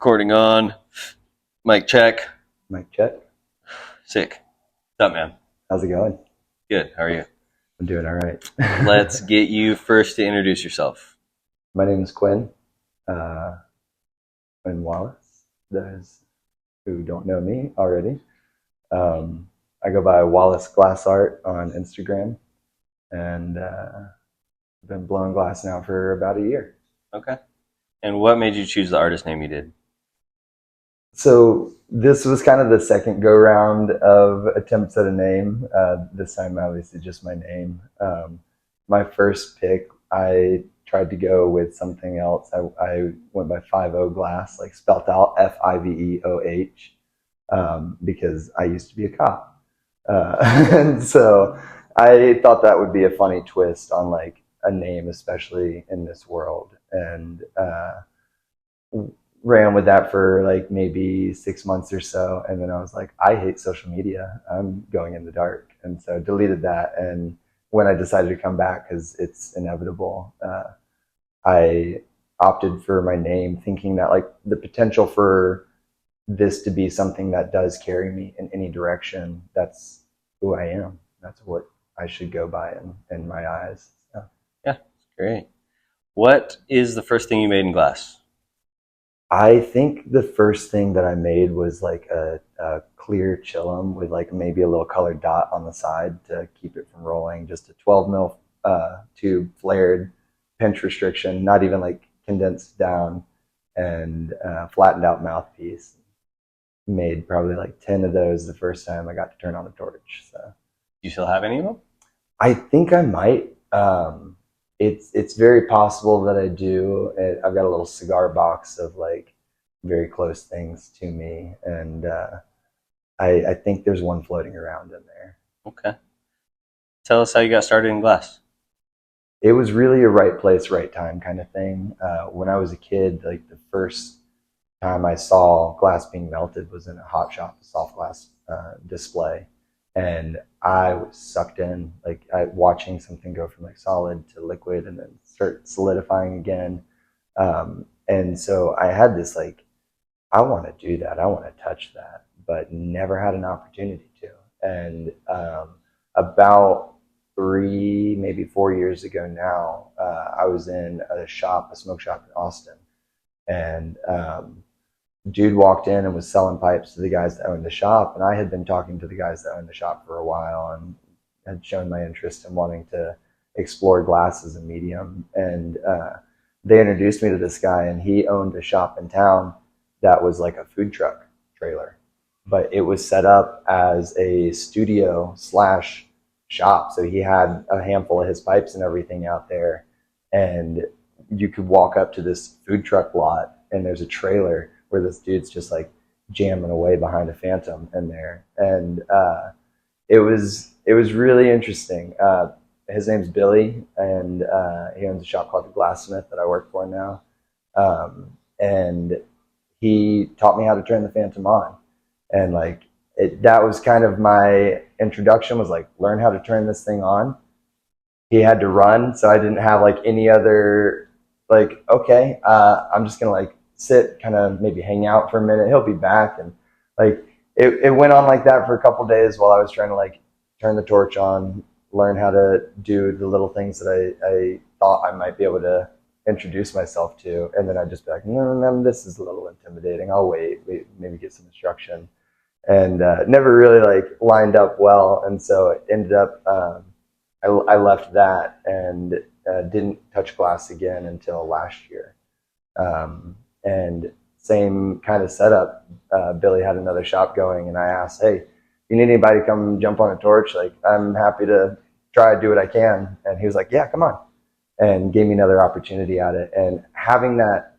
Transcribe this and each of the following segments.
Recording on. Mic check. Mic check. Sick. What's up, man? How's it going? Good. How are you? I'm doing all right. Let's get you first to introduce yourself. My name is Quen. Quen Wallace. Those who don't know me already. I go by Wallace Glass Art on Instagram, and I've been blowing glass now for about a year. Okay. And what made you choose the artist name you did? So this was kind of the second go round of attempts at a name. This time, obviously, just my name. My first pick, I tried to go with something else. I went by 50 Glass, like spelt out Fiveoh, because I used to be a cop, and so I thought that would be a funny twist on like a name, especially in this world, and ran with that for like maybe 6 months or so, and then I was like, I hate social media, I'm going in the dark, and so deleted that. And when I decided to come back, because it's inevitable, I opted for my name, thinking that like the potential for this to be something that does carry me in any direction. That's who I am. That's what I should go by in my eyes. So. Yeah, great. What is the first thing you made in glass? I think the first thing that I made was like a clear chillum with like maybe a little colored dot on the side to keep it from rolling. Just a 12 mil tube, flared, pinch restriction, not even like condensed down, and flattened out mouthpiece. Made probably like 10 of those the first time I got to turn on the torch. So, Do you still have any of them? I think I might. It's very possible that I do. I've got a little cigar box of like very close things to me, and I think there's one floating around in there. Okay. Tell us how you got started in glass. It was really a right place, right time kind of thing. When I was a kid, like the first time I saw glass being melted was in a hot shop, a soft glass display, and I was sucked in, like watching something go from like solid to liquid and then start solidifying again. And so I had this like, I want to do that, I want to touch that, but never had an opportunity to. And about 3, maybe 4 years ago now, I was in a smoke shop in Austin, and dude walked in and was selling pipes to the guys that owned the shop, and I had been talking to the guys that owned the shop for a while and had shown my interest in wanting to explore glass as a medium. And they introduced me to this guy, and he owned a shop in town that was like a food truck trailer, but it was set up as a studio slash shop. So he had a handful of his pipes and everything out there, and you could walk up to this food truck lot and there's a trailer where this dude's just like jamming away behind a Phantom in there. And it was really interesting. His name's Billy, and he owns a shop called the Glassmith that I work for now. And he taught me how to turn the Phantom on. And like that was kind of my introduction, was like, learn how to turn this thing on. He had to run, so I didn't have like any other, like, okay, I'm just gonna like sit, kind of maybe hang out for a minute, he'll be back. And like it went on like that for a couple days while I was trying to like turn the torch on, learn how to do the little things that I thought I might be able to introduce myself to. And then I'd just be like, no, this is a little intimidating, I'll wait, maybe get some instruction. And never really like lined up well. And so it ended up, I left that and didn't touch glass again until last year. And same kind of setup. Billy had another shop going, and I asked, hey, you need anybody to come jump on a torch? Like, I'm happy to try to do what I can. And he was like, yeah, come on. And gave me another opportunity at it. And having that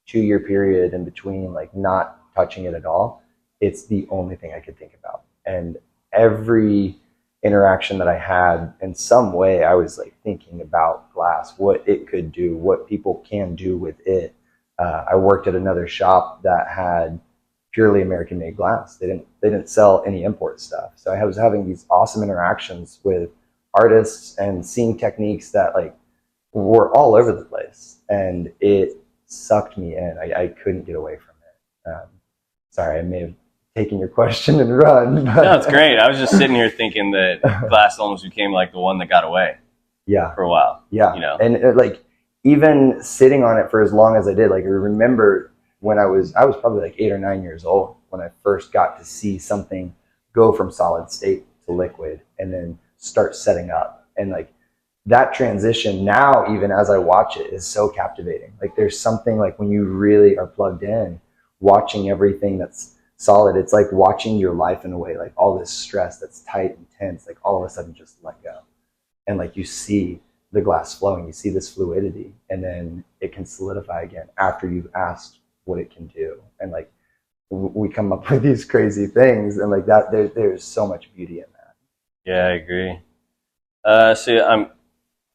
2-year period in between, like not touching it at all, it's the only thing I could think about. And every interaction that I had, in some way, I was like thinking about glass, what it could do, what people can do with it. I worked at another shop that had purely American-made glass. They didn't sell any import stuff. So I was having these awesome interactions with artists and seeing techniques that like were all over the place, and it sucked me in. I couldn't get away from Sorry, I may have taken your question and run. But No, it's great. I was just sitting here thinking that glass almost became like the one that got away yeah, for a while. yeah, You know, and like even sitting on it for as long as I did, like I remember when I was probably like 8 or 9 years old when I first got to see something go from solid state to liquid and then start setting up. And like that transition now, even as I watch it, is so captivating. Like there's something like when you really are plugged in, watching everything that's solid, it's like watching your life in a way, like all this stress that's tight and tense, like all of a sudden just let go. And like you see the glass flowing, you see this fluidity, and then it can solidify again after you've asked what it can do. And like we come up with these crazy things, and like that, there's so much beauty in that. yeah, I agree. So I'm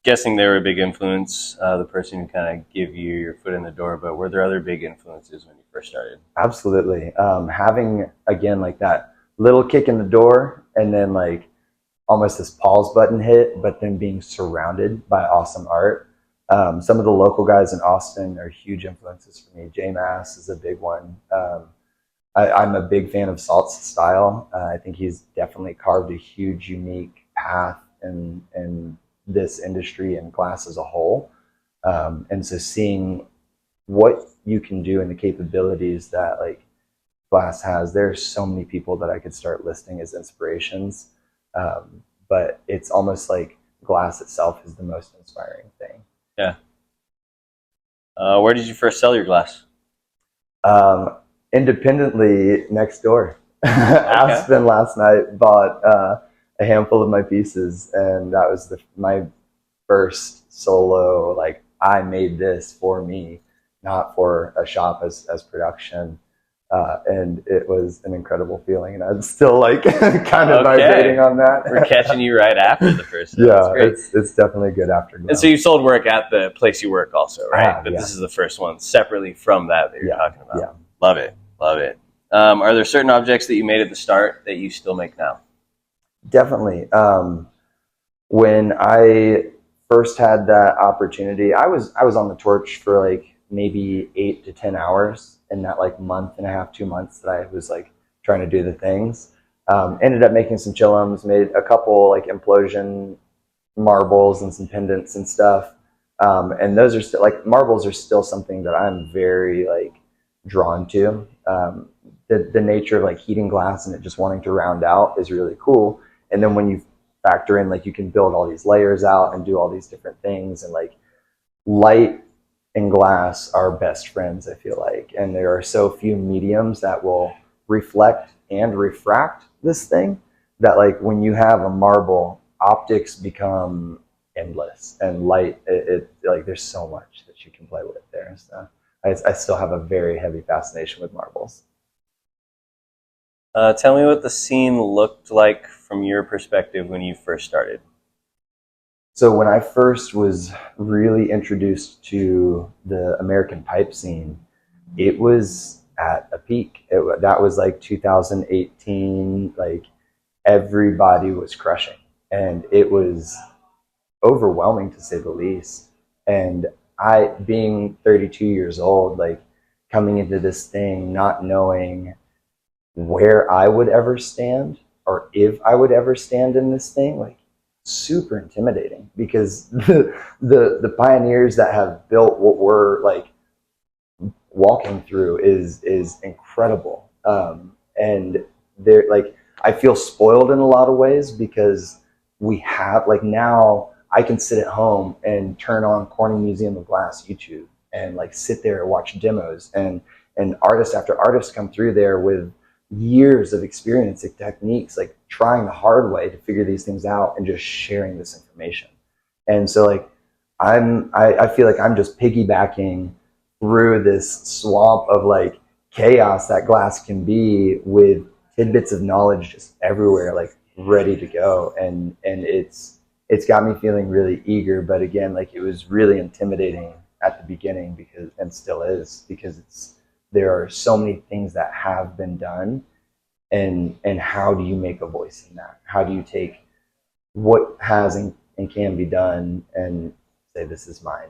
guessing they were a big influence, the person who kind of gave you your foot in the door. But were there other big influences when you first started? Absolutely. Having again like that little kick in the door, and then like almost this pause button hit, but then being surrounded by awesome art. Some of the local guys in Austin are huge influences for me. J Mass is a big one. I'm a big fan of Salt's style. I think he's definitely carved a huge, unique path in this industry and glass as a whole. And so seeing what you can do and the capabilities that like glass has, there's so many people that I could start listing as inspirations. But it's almost like glass itself is the most inspiring thing. Yeah. Where did you first sell your glass? Um, Independently next door. Okay. Aspen last night bought a handful of my pieces, and that was my first solo. Like I made this for me, not for a shop as production. And it was an incredible feeling, and I'm still like kind of vibrating on that. We're catching you right after the first. Yeah, it's definitely good afterglow. And so you sold work at the place you work also, right? But yeah. this is the first one separately from that you're talking about. Yeah. Love it. Love it. Are there certain objects that you made at the start that you still make now? Definitely. When I first had that opportunity, I was on the torch for like maybe 8 to 10 hours in that like month and a half, 2 months that I was like trying to do the things. Ended up making some chillums, made a couple like implosion marbles and some pendants and stuff. And those are still like marbles are still something that I'm very like drawn to. The nature of like heating glass and it just wanting to round out is really cool. And then when you factor in like you can build all these layers out and do all these different things, and like light and glass are best friends, I feel like. And there are so few mediums that will reflect and refract this thing that like when you have a marble, optics become endless, and light it like there's so much that you can play with there. So I still have a very heavy fascination with marbles. Tell me what the scene looked like from your perspective when you first started. So when I first was really introduced to the American pipe scene, it was at a peak. That was like 2018. Like everybody was crushing, and it was overwhelming to say the least. And I, being 32 years old, like coming into this thing, not knowing where I would ever stand or if I would ever stand in this thing, like super intimidating, because the pioneers that have built what we're like walking through is incredible. And they're like, I feel spoiled in a lot of ways because we have like now I can sit at home and turn on Corning Museum of Glass YouTube and like sit there and watch demos, and artist after artist come through there with years of experience and techniques, like trying the hard way to figure these things out and just sharing this information. And so like I feel like I'm just piggybacking through this swamp of like chaos that glass can be, with tidbits of knowledge just everywhere, like ready to go. And it's got me feeling really eager, but again, like it was really intimidating at the beginning, because, and still is, because there are so many things that have been done, and how do you make a voice in that? How do you take what has and can be done and say this is mine?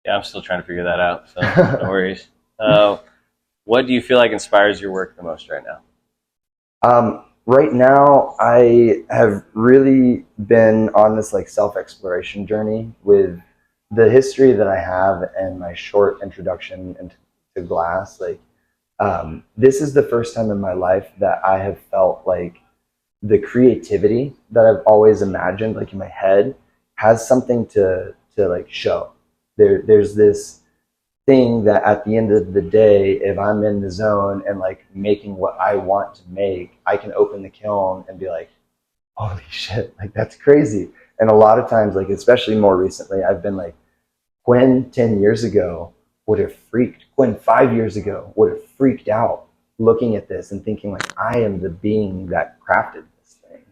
Yeah, I'm still trying to figure that out, so no worries. What do you feel like inspires your work the most right now? Right now, I have really been on this like self-exploration journey with the history that I have and my short introduction into glass. Like, this is the first time in my life that I have felt like the creativity that I've always imagined, like in my head, has something to like show. There's this thing that at the end of the day, if I'm in the zone and like making what I want to make, I can open the kiln and be like, holy shit, like that's crazy. And a lot of times, like especially more recently, I've been like, Quen 10 years ago would have freaked, Quen 5 years ago would have freaked out looking at this and thinking like, I am the being that crafted this thing.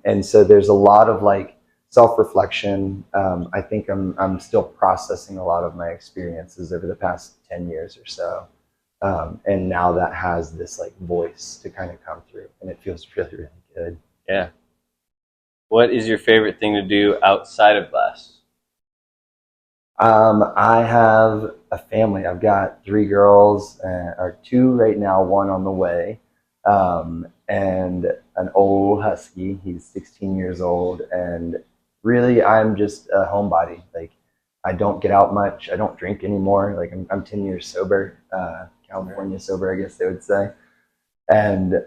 And so there's a lot of like self-reflection. I think I'm still processing a lot of my experiences over the past 10 years or so. And now that has this like voice to kind of come through, and it feels really, really good. Yeah. What is your favorite thing to do outside of glass? I have a family. I've got 3 girls, or 2 right now, 1 on the way, and an old husky. He's 16 years old, and really, I'm just a homebody. Like, I don't get out much. I don't drink anymore. Like, I'm 10 years sober, California sober, I guess they would say, and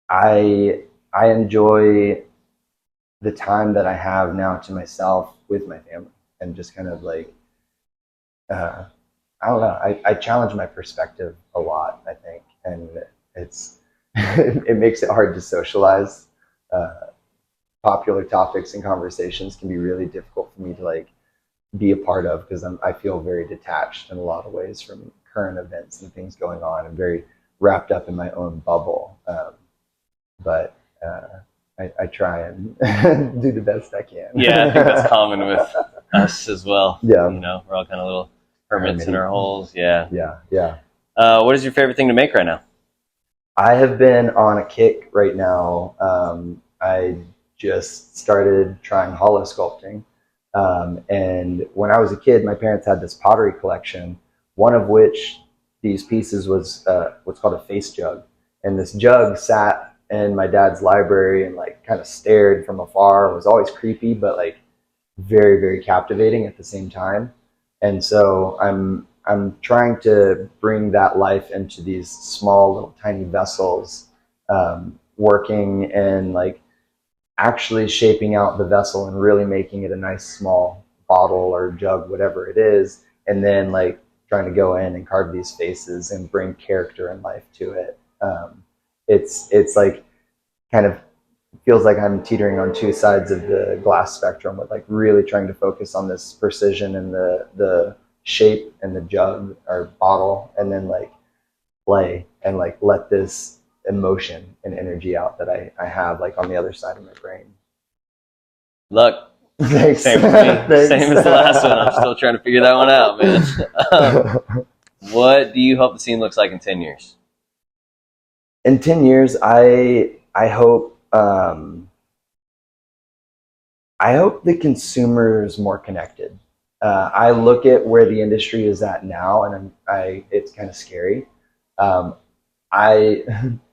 I enjoy the time that I have now to myself with my family, and just kind of like, uh, I don't know. I challenge my perspective a lot, I think, and it's it makes it hard to socialize. Popular topics and conversations can be really difficult for me to like be a part of, because I feel very detached in a lot of ways from current events and things going on. I'm very wrapped up in my own bubble, but I try and do the best I can. Yeah, I think that's common with us as well. Yeah. You know, we're all kind of little hermits in our holes. Yeah. Yeah. What is your favorite thing to make right now? I have been on a kick right now. I just started trying hollow sculpting. And when I was a kid, my parents had this pottery collection, one of which these pieces was what's called a face jug. And this jug sat in my dad's library and like kind of stared from afar. It was always creepy, but like very, very captivating at the same time. And so I'm trying to bring that life into these small little tiny vessels, working and like actually shaping out the vessel and really making it a nice small bottle or jug, whatever it is, and then like trying to go in and carve these faces and bring character and life to it. It's like kind of feels like I'm teetering on 2 sides of the glass spectrum, with like really trying to focus on this precision and the shape and the jug or bottle, and then like play and like let this emotion and energy out that I have like on the other side of my brain. Luck. Thanks. Same for me. Thanks. Same as the last one. I'm still trying to figure that one out, man. What do you hope the scene looks like in 10 years? In 10 years, I hope the consumer is more connected. I look at where the industry is at now, and it's kind of scary. I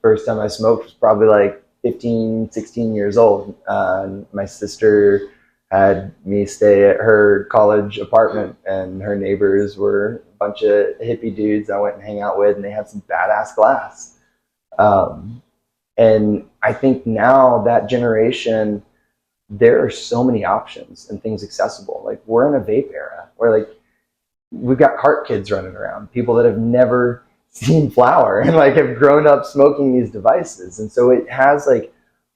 first time I smoked was probably like 15, 16 years old. My sister had me stay at her college apartment, and her neighbors were a bunch of hippie dudes I went and hang out with, and they had some badass glass. And I think now that generation, there are so many options and things accessible. Like, we're in a vape era where like we've got cart kids running around, people that have never seen flower and like have grown up smoking these devices. And so it has like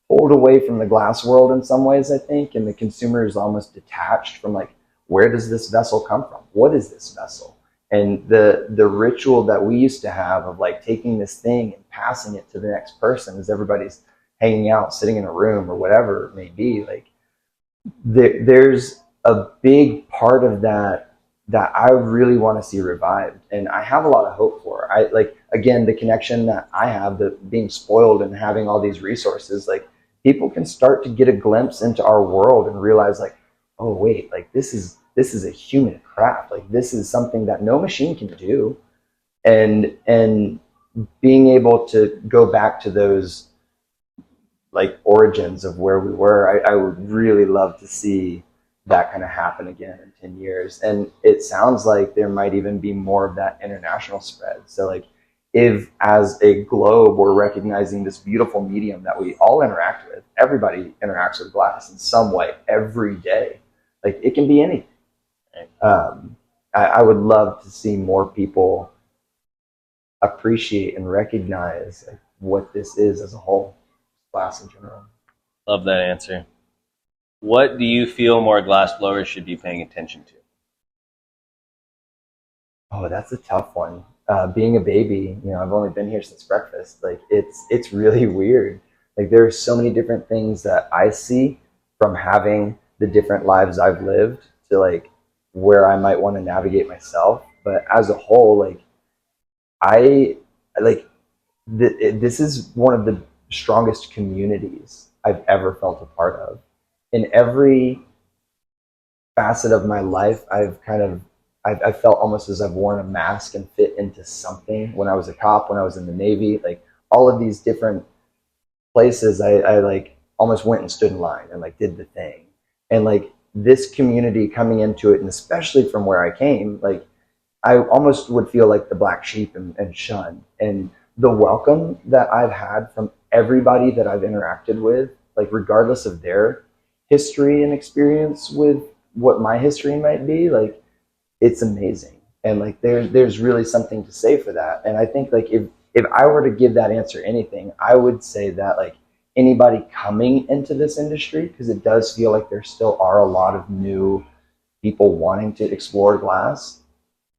pulled away from the glass world in some ways, I think, and the consumer is almost detached from like, where does this vessel come from? What is this vessel? And the ritual that we used to have of like taking this thing and passing it to the next person as everybody's hanging out, sitting in a room or whatever it may be, like there's a big part of that I really want to see revived, and I have a lot of hope for. I like, again, the connection that I have, the being spoiled and having all these resources, like people can start to get a glimpse into our world and realize like, oh wait, like this is a human craft. Like, this is something that no machine can do. and being able to go back to those like origins of where we were, I would really love to see that kind of happen again in 10 years. And it sounds like there might even be more of that international spread. So like if as a globe we're recognizing this beautiful medium that we all interact with, everybody interacts with glass in some way every day. Like it can be anything. I would love to see more people appreciate and recognize like, what this is as a whole, glass in general. Love that answer. What do you feel more glass blowers should be paying attention to? Oh, that's a tough one. Being a baby, I've only been here since breakfast. Like it's really weird. Like there are so many different things that I see from having the different lives I've lived to like where I might want to navigate myself. But as a whole, like I like this is one of the strongest communities I've ever felt a part of. In every facet of my life, I've felt almost as I've worn a mask and fit into something. When I was a cop, when I was in the Navy, like all of these different places, I like almost went and stood in line and like did the thing. And like this community coming into it, and especially from where I came, like I almost would feel like the black sheep and shunned. And the welcome that I've had from everybody that I've interacted with, like regardless of their history and experience with what my history might be, like it's amazing. And like there's really something to say for that. And I think like if I were to give that answer anything, I would say that like anybody coming into this industry, because it does feel like there still are a lot of new people wanting to explore glass,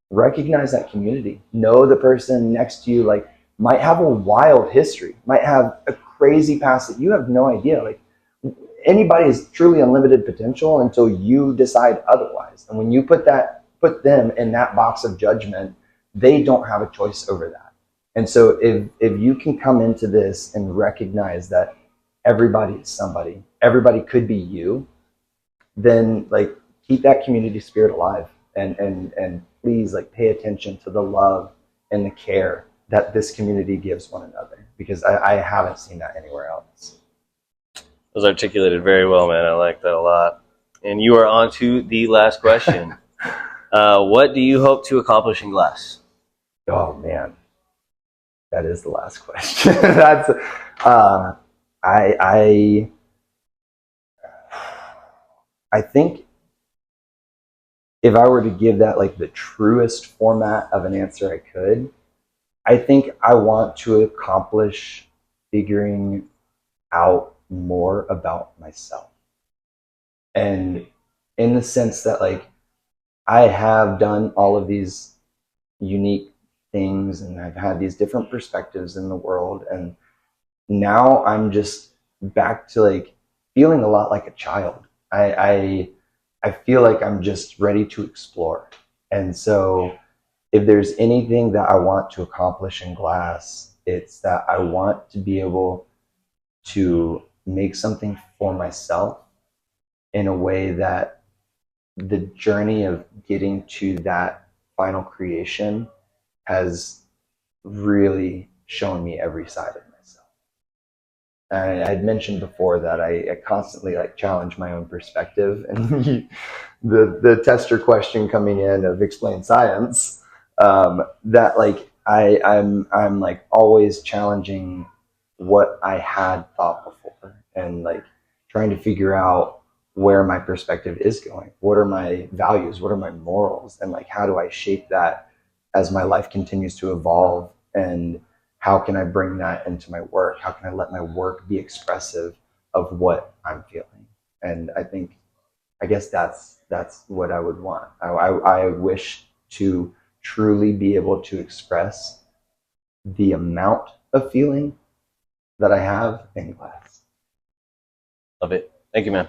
recognize that community. Know the person next to you like might have a wild history, might have a crazy past that you have no idea. Like anybody is truly unlimited potential until you decide otherwise. And when you put them in that box of judgment, they don't have a choice over that. And so if you can come into this and recognize that everybody is somebody, everybody could be you, then like keep that community spirit alive and please like pay attention to the love and the care that this community gives one another, because I haven't seen that anywhere else. That was articulated very well, man. I like that a lot. And you are on to the last question. What do you hope to accomplish in glass? Oh man, that is the last question. That's I think if I were to give that like the truest format of an answer I could, I think I want to accomplish figuring out more about myself. And in the sense that like I have done all of these unique things and I've had these different perspectives in the world, and now I'm just back to like feeling a lot like a child. I feel like I'm just ready to explore. And so if there's anything that I want to accomplish in glass, it's that I want to be able to make something for myself in a way that the journey of getting to that final creation has really shown me every side of myself. And I'd mentioned before that I constantly like challenge my own perspective, and the tester question coming in of explain science, that like I'm like always challenging what I had thought before, and like trying to figure out where my perspective is going. What are my values? What are my morals? And like how do I shape that as my life continues to evolve? And how can I bring that into my work? How can I let my work be expressive of what I'm feeling? And I guess that's what I would want. I wish to truly be able to express the amount of feeling that I have in glass. Love it. Thank you, man.